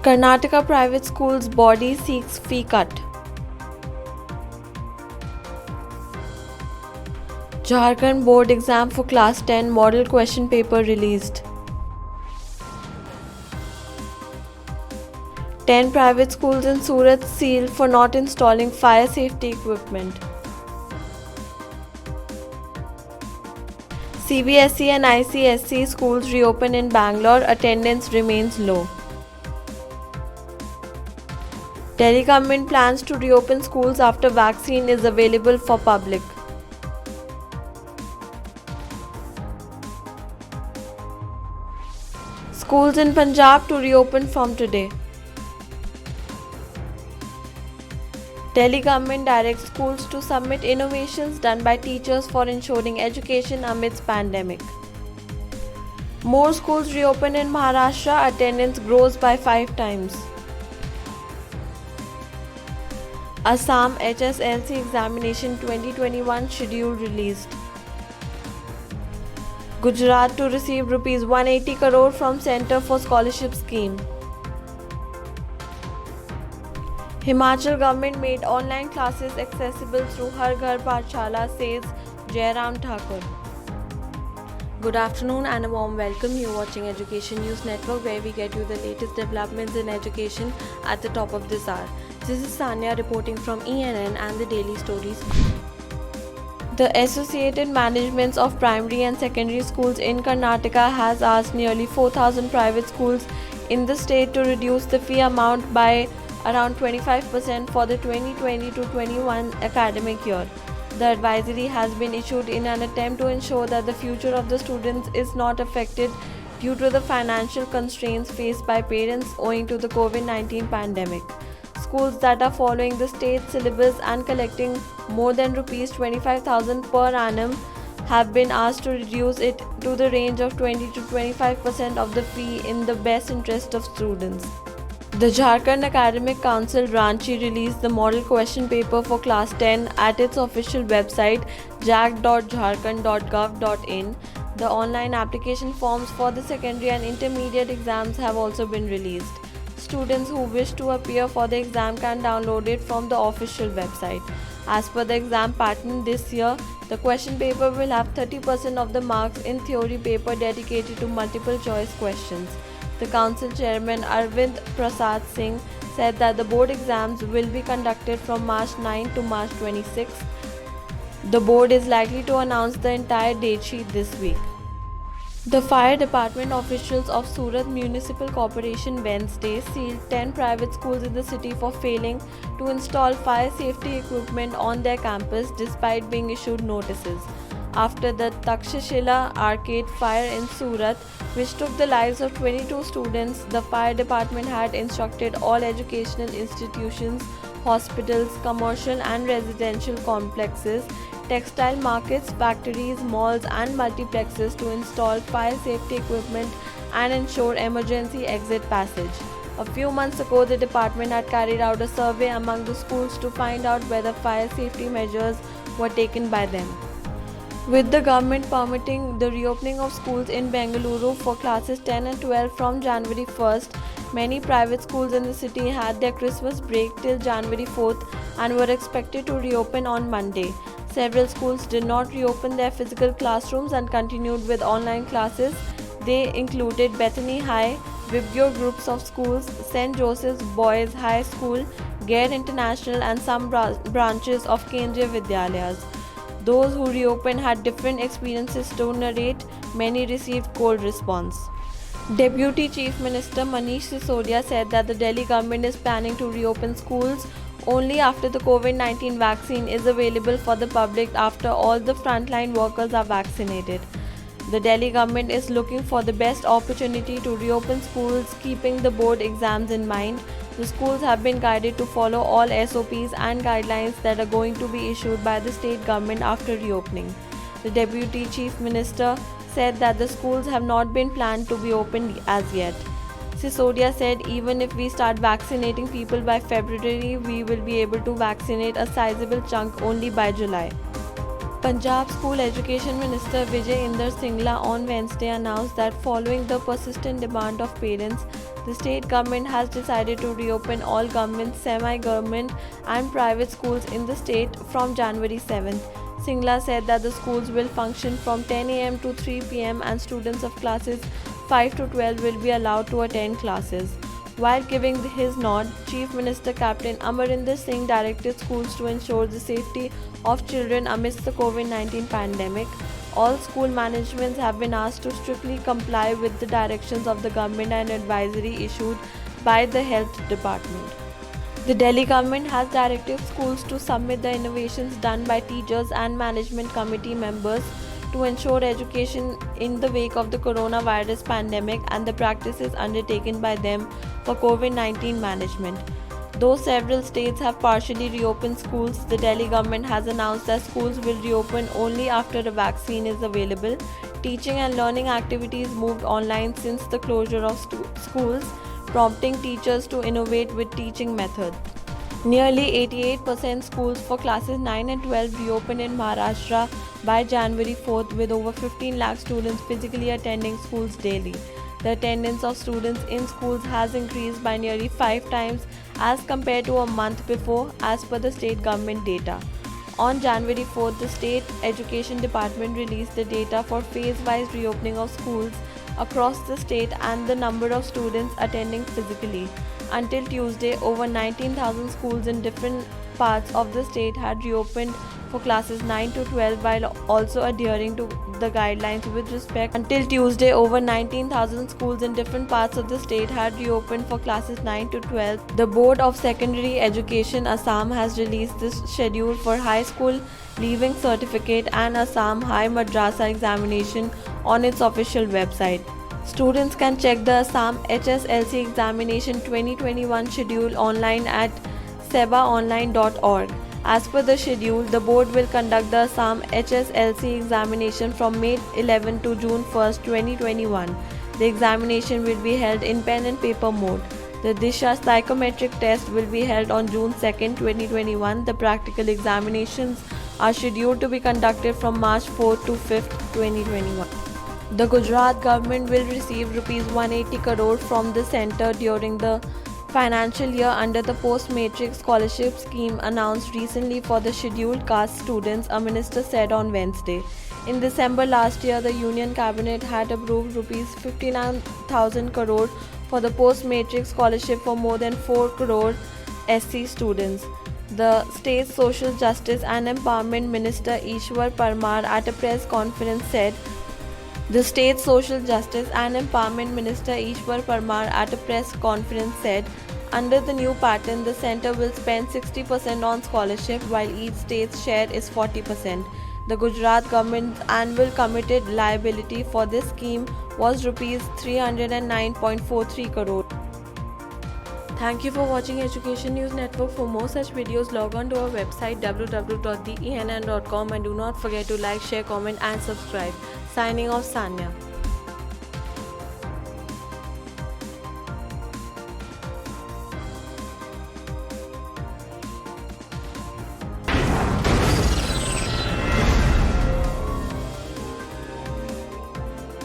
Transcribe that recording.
Karnataka private schools body seeks fee cut. Jharkhand board exam for class 10 model question paper released. 10 private schools in Surat sealed for not installing fire safety equipment. CBSE and ICSE schools reopen in Bangalore, attendance remains low. Delhi government plans to reopen schools after vaccine is available for public. Schools in Punjab to reopen from today. Delhi government directs schools to submit innovations done by teachers for ensuring education amidst pandemic. More schools reopen in Maharashtra, attendance grows by 5 times. Assam HSLC examination 2021 schedule released. Gujarat to receive Rs 180 crore from Centre for Scholarship Scheme. Himachal government made online classes accessible through Har Ghar Pathshala, says Jairam Thakur. Good afternoon and a warm welcome. You're watching Education News Network, where we get you the latest developments in education at the top of this hour. This is Sanya reporting from ENN and the Daily Stories. The Associated Managements of Primary and Secondary Schools in Karnataka has asked nearly 4,000 private schools in the state to reduce the fee amount by around 25% for the 2020-21 academic year. The advisory has been issued in an attempt to ensure that the future of the students is not affected due to the financial constraints faced by parents owing to the COVID-19 pandemic. Schools that are following the state syllabus and collecting more than Rs 25,000 per annum have been asked to reduce it to the range of 20 to 25% of the fee in the best interest of students. The Jharkhand Academic Council Ranchi released the model question paper for class 10 at its official website jac.jharkhand.gov.in. The online application forms for the secondary and intermediate exams have also been released. Students who wish to appear for the exam can download it from the official website. As per the exam pattern this year, the question paper will have 30% of the marks in theory paper dedicated to multiple choice questions. The council chairman Arvind Prasad Singh said that the board exams will be conducted from March 9 to March 26. The board is likely to announce the entire date sheet this week. The fire department officials of Surat Municipal Corporation Wednesday sealed 10 private schools in the city for failing to install fire safety equipment on their campus despite being issued notices. After the Takshashila Arcade fire in Surat, which took the lives of 22 students, the fire department had instructed all educational institutions, hospitals, commercial and residential complexes, textile markets, factories, malls and multiplexes to install fire safety equipment and ensure emergency exit passage. A few months ago, the department had carried out a survey among the schools to find out whether fire safety measures were taken by them. With the government permitting the reopening of schools in Bengaluru for classes 10 and 12 from January 1st, many private schools in the city had their Christmas break till January 4th and were expected to reopen on Monday. Several schools did not reopen their physical classrooms and continued with online classes. They included Bethany High, Vibgyor groups of schools, St. Joseph's Boys High School, Gair International and some branches of Kendriya Vidyalayas. Those who reopened had different experiences to narrate. Many received cold response. Deputy Chief Minister Manish Sisodia said that the Delhi government is planning to reopen schools only after the COVID-19 vaccine is available for the public after all the frontline workers are vaccinated. The Delhi government is looking for the best opportunity to reopen schools, keeping the board exams in mind. The schools have been guided to follow all SOPs and guidelines that are going to be issued by the state government after reopening. The Deputy Chief Minister said that the schools have not been planned to be opened as yet. Sisodia said even if we start vaccinating people by February, we will be able to vaccinate a sizable chunk only by July. Punjab School Education Minister Vijay Inder Singla on Wednesday announced that following the persistent demand of parents, The state government has decided to reopen all government, semi-government and private schools in the state from January 7th. Singla said that the schools will function from 10 a.m. to 3 p.m. and students of classes 5 to 12 will be allowed to attend classes. While giving his nod, Chief Minister Captain Amarinder Singh directed schools to ensure the safety of children amidst the COVID-19 pandemic. All school managements have been asked to strictly comply with the directions of the government and advisory issued by the Health Department. The Delhi government has directed schools to submit the innovations done by teachers and management committee members to ensure education in the wake of the coronavirus pandemic and the practices undertaken by them for COVID-19 management. Though several states have partially reopened schools, the Delhi government has announced that schools will reopen only after a vaccine is available. Teaching and learning activities moved online since the closure of schools, prompting teachers to innovate with teaching methods. Nearly 88% schools for classes 9 and 12 reopened in Maharashtra by January 4th, with over 15 lakh students physically attending schools daily. The attendance of students in schools has increased by nearly 5 times as compared to a month before, as per the state government data. On January 4th, the State Education Department released the data for phase-wise reopening of schools across the state and the number of students attending physically. Until Tuesday, over 19,000 schools in different parts of the state had reopened for classes 9 to 12 while also adhering to the guidelines with respect. Until Tuesday, over 19,000 schools in different parts of the state had reopened for classes 9 to 12. The Board of Secondary Education Assam has released this schedule for high school leaving certificate and Assam High Madrasa examination on its official website. Students can check the Assam HSLC examination 2021 schedule online at sebaonline.org. As per the schedule, the board will conduct the Assam HSLC examination from May 11 to June 1, 2021. The examination will be held in pen and paper mode. The Disha psychometric test will be held on June 2, 2021. The practical examinations are scheduled to be conducted from March 4 to 5, 2021. The Gujarat government will receive Rs 180 crore from the centre during the financial year under the post-matric scholarship scheme announced recently for the scheduled caste students, a minister said on Wednesday. In December last year, the Union Cabinet had approved Rs 59,000 crore for the post-matric scholarship for more than 4 crore SC students. The State Social Justice and Empowerment Minister Ishwar Parmar at a press conference said, The State Social Justice and Empowerment Minister Ishwar Parmar at a press conference said, under the new pattern, the centre will spend 60% on scholarship while each state's share is 40%. The Gujarat government's annual committed liability for this scheme was Rs 309.43 crore. Thank you for watching Education News Network. For more such videos, log on to our website www.theENN.com and do not forget to like, share, comment and subscribe. Signing off, Sanya.